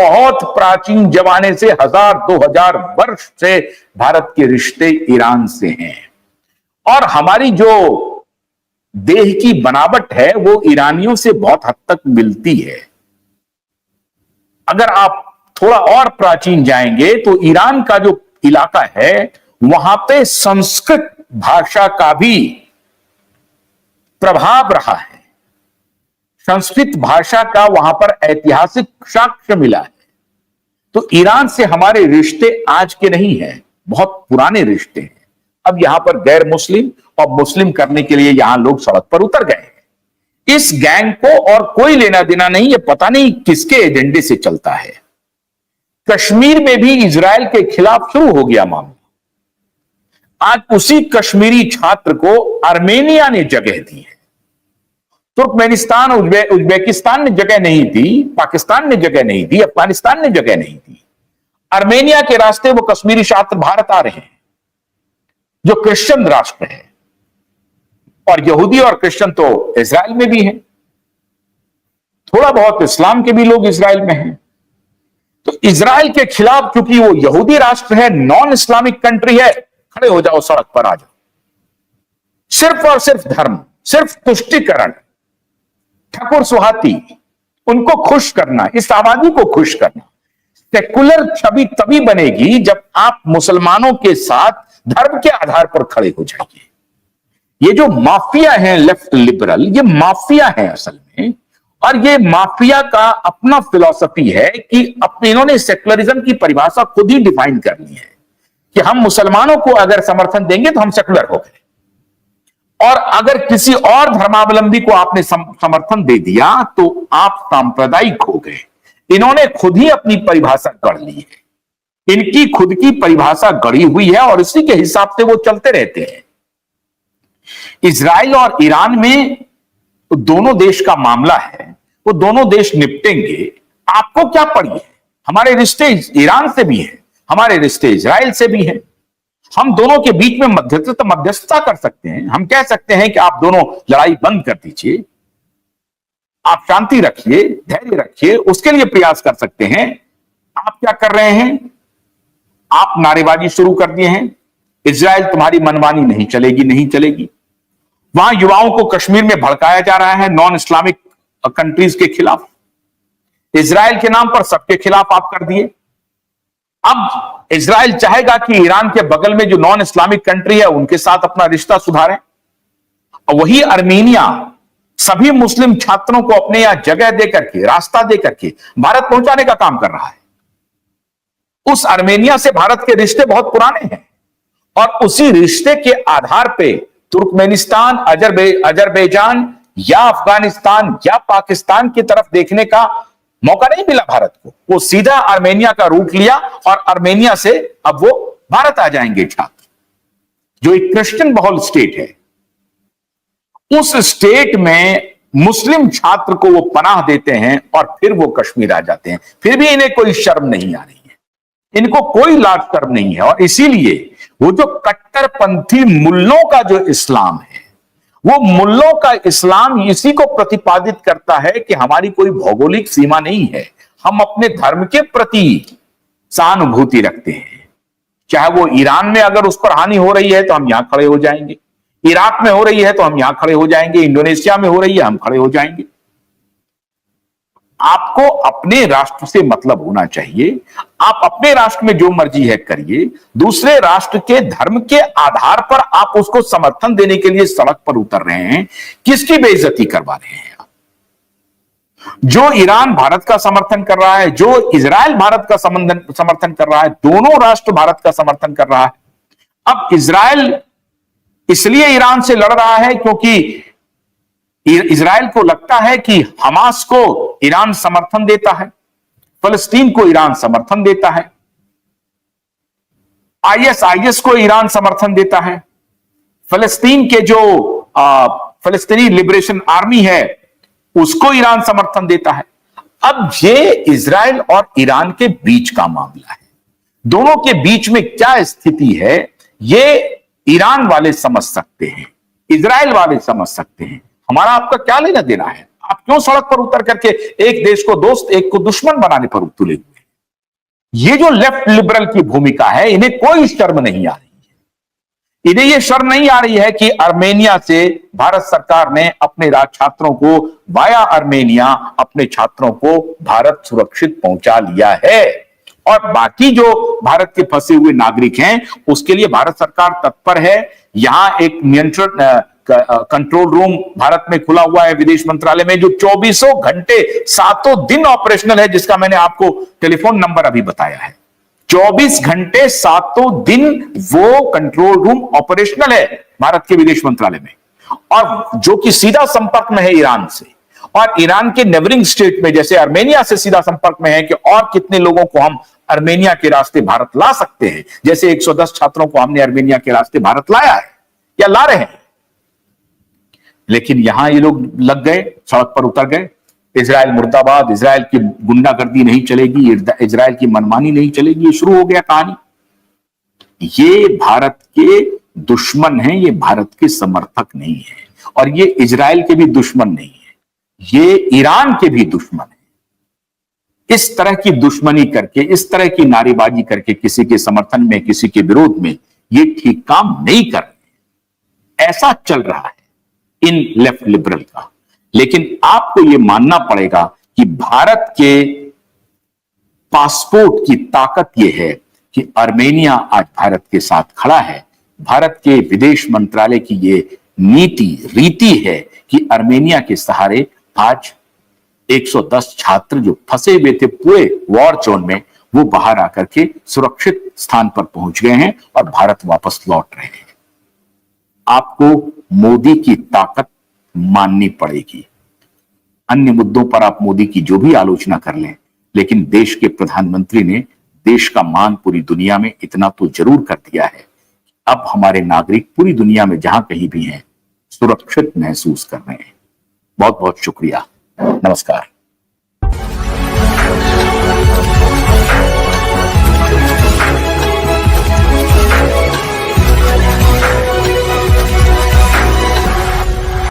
बहुत प्राचीन जमाने से 1000-2000 वर्ष से भारत के रिश्ते ईरान से हैं और हमारी जो देह की बनावट है वो ईरानियों से बहुत हद तक मिलती है। अगर आप थोड़ा और प्राचीन जाएंगे तो ईरान का जो इलाका है वहां पे संस्कृत भाषा का भी प्रभाव रहा है। संस्कृत भाषा का वहां पर ऐतिहासिक साक्ष्य मिला है। तो ईरान से हमारे रिश्ते आज के नहीं हैं, बहुत पुराने रिश्ते हैं। अब यहां पर गैर मुस्लिम और मुस्लिम करने के लिए यहां लोग सड़क पर उतर गए हैं। इस गैंग को और कोई लेना देना नहीं, ये पता नहीं किसके एजेंडे से चलता है। कश्मीर में भी इजराइल के खिलाफ शुरू हो गया मामला। आज उसी कश्मीरी छात्र को आर्मेनिया ने जगह दी है। तुर्कमेनिस्तान, उज्बेकिस्तान ने जगह नहीं दी, पाकिस्तान ने जगह नहीं दी, अफगानिस्तान ने जगह नहीं दी। आर्मेनिया के रास्ते वो कश्मीरी छात्र भारत आ रहे हैं, जो क्रिश्चियन राष्ट्र है, और यहूदी और क्रिश्चियन तो इजराइल में भी हैं। थोड़ा बहुत इस्लाम के भी लोग इजराइल में हैं। तो इजराइल के खिलाफ, क्योंकि वो यहूदी राष्ट्र है, नॉन इस्लामिक कंट्री है, खड़े हो जाओ, सड़क पर आ जाओ। सिर्फ और सिर्फ धर्म, सिर्फ तुष्टिकरण, ठाकुर सुहाती, उनको खुश करना, इस आबादी को खुश करना। सेकुलर छवि तभी बनेगी जब आप मुसलमानों के साथ धर्म के आधार पर खड़े हो जाइए। ये जो माफिया है लेफ्ट लिबरल, ये माफिया है असल में, और ये माफिया का अपना फिलॉसफी है कि इन्होंने सेकुलरिज्म की परिभाषा खुद ही डिफाइन करनी है कि हम मुसलमानों को अगर समर्थन देंगे तो हम सेकुलर हो गए, और अगर किसी और धर्मावलंबी को आपने समर्थन दे दिया तो आप सांप्रदायिक हो गए। इन्होंने खुद ही अपनी परिभाषा गढ़ ली है, इनकी खुद की परिभाषा गढ़ी हुई है और इसी के हिसाब से वो चलते रहते हैं। इजराइल और ईरान में दोनों देश का मामला है, वो दोनों देश निपटेंगे। आपको क्या पड़ी है? हमारे रिश्ते ईरान से भी है, हमारे रिश्ते इजराइल से भी है। हम दोनों के बीच में मध्यस्थता कर सकते हैं। हम कह सकते हैं कि आप दोनों लड़ाई बंद कर दीजिए, आप शांति रखिए, धैर्य रखिए, उसके लिए प्रयास कर सकते हैं। आप क्या कर रहे हैं? आप नारेबाजी शुरू कर दिए हैं, इजराइल तुम्हारी मनमानी नहीं चलेगी, नहीं चलेगी। वहां युवाओं को कश्मीर में भड़काया जा रहा है नॉन इस्लामिक कंट्रीज के खिलाफ, इजराइल के नाम पर सबके खिलाफ आप कर दिए। अब इजराइल चाहेगा कि ईरान के बगल में जो नॉन इस्लामिक कंट्री है उनके साथ अपना रिश्ता सुधारें, और वही आर्मेनिया सभी मुस्लिम छात्रों को अपने यहां जगह देकर के, रास्ता देकर के भारत पहुंचाने का काम कर रहा है। उस आर्मेनिया से भारत के रिश्ते बहुत पुराने हैं, और उसी रिश्ते के आधार पे तुर्कमेनिस्तान, अजरबैजान या अफगानिस्तान या पाकिस्तान की तरफ देखने का मौका नहीं मिला भारत को। वो सीधा आर्मेनिया का रूट लिया और आर्मेनिया से अब वो भारत आ जाएंगे छात्र, जो एक क्रिश्चियन बहुल स्टेट है। उस स्टेट में मुस्लिम छात्र को वो पनाह देते हैं और फिर वो कश्मीर आ जाते हैं। फिर भी इन्हें कोई शर्म नहीं आ रही है, इनको कोई लाज शर्म नहीं है। और इसीलिए वो जो कट्टरपंथी मुल्लों का जो इस्लाम है, वो मुल्लों का इस्लाम इसी को प्रतिपादित करता है कि हमारी कोई भौगोलिक सीमा नहीं है, हम अपने धर्म के प्रति सहानुभूति रखते हैं। चाहे वो ईरान में अगर उस पर हानि हो रही है तो हम यहां खड़े हो जाएंगे, इराक में हो रही है तो हम यहां खड़े हो जाएंगे, इंडोनेशिया में हो रही है हम खड़े हो जाएंगे। आपको अपने राष्ट्र से मतलब होना चाहिए। आप अपने राष्ट्र में जो मर्जी है करिए, दूसरे राष्ट्र के धर्म के आधार पर आप उसको समर्थन देने के लिए सड़क पर उतर रहे हैं। किसकी बेइज्जती करवा रहे हैं आप? जो ईरान भारत का समर्थन कर रहा है, जो इजराइल भारत का समर्थन कर रहा है, दोनों राष्ट्र भारत का समर्थन कर रहा है। अब इजराइल इसलिए ईरान से लड़ रहा है क्योंकि इजराइल को लगता है कि हमास को ईरान समर्थन देता है, फलस्तीन को ईरान समर्थन देता है, आईएस को ईरान समर्थन देता है, फलस्तीन के जो फलस्तीनी लिबरेशन आर्मी है उसको ईरान समर्थन देता है। अब ये इजराइल और ईरान के बीच का मामला है। दोनों के बीच में क्या स्थिति है ये ईरान वाले समझ सकते हैं, इजराइल वाले समझ सकते हैं। हमारा आपका क्या लेना देना है? आप क्यों सड़क पर उतर करके एक देश को दोस्त एक को दुश्मन बनाने पर तुले हुए? ये जो लेफ्ट लिबरल की भूमिका है, इन्हें कोई शर्म नहीं आ रही है। इन्हें यह शर्म नहीं आ रही है कि आर्मेनिया से भारत सरकार ने अपने छात्रों को वाया आर्मेनिया अपने छात्रों को भारत सुरक्षित पहुंचा लिया है, और बाकी जो भारत के फंसे हुए नागरिक हैं उसके लिए भारत सरकार तत्पर है। यहां एक नियंत्रण कंट्रोल रूम भारत में खुला हुआ है विदेश मंत्रालय में, जो 24 घंटे 7 दिन ऑपरेशनल है, जिसका मैंने आपको टेलीफोन नंबर अभी बताया है। 24 घंटे 7 दिन वो कंट्रोल रूम ऑपरेशनल है भारत के विदेश मंत्रालय में, और जो कि सीधा संपर्क में है ईरान से, और ईरान के नेबरिंग स्टेट में जैसे आर्मेनिया से सीधा संपर्क में है कि और कितने लोगों को हम आर्मेनिया के रास्ते भारत ला सकते हैं। जैसे 110 छात्रों को हमने आर्मेनिया के रास्ते भारत लाया है या ला रहे हैं, लेकिन यहां ये लोग लग गए, सड़क पर उतर गए। इजराइल मुर्दाबाद, इजराइल की गुंडागर्दी नहीं चलेगी, इजराइल की मनमानी नहीं चलेगी, ये शुरू हो गया कहानी। ये भारत के दुश्मन हैं, ये भारत के समर्थक नहीं है, और ये इजराइल के भी दुश्मन नहीं है, ये ईरान के भी दुश्मन है। इस तरह की दुश्मनी करके, इस तरह की नारेबाजी करके किसी के समर्थन में, किसी के विरोध में, ये ठीक काम नहीं कर रहे। ऐसा चल रहा है इन लेफ्ट लिबरल का। लेकिन आपको यह मानना पड़ेगा कि भारत के पासपोर्ट की ताकत यह है कि आर्मेनिया आज भारत के साथ खड़ा है। भारत के विदेश मंत्रालय की यह रीति है कि आर्मेनिया के सहारे आज 110 छात्र जो फंसे हुए थे पूरे वॉर जोन में, वो बाहर आकर के सुरक्षित स्थान पर पहुंच गए हैं और भारत वापस लौट रहे हैं। आपको मोदी की ताकत माननी पड़ेगी। अन्य मुद्दों पर आप मोदी की जो भी आलोचना कर लें, लेकिन देश के प्रधानमंत्री ने देश का मान पूरी दुनिया में इतना तो जरूर कर दिया है, अब हमारे नागरिक पूरी दुनिया में जहां कहीं भी हैं सुरक्षित महसूस कर रहे हैं। बहुत बहुत शुक्रिया। नमस्कार।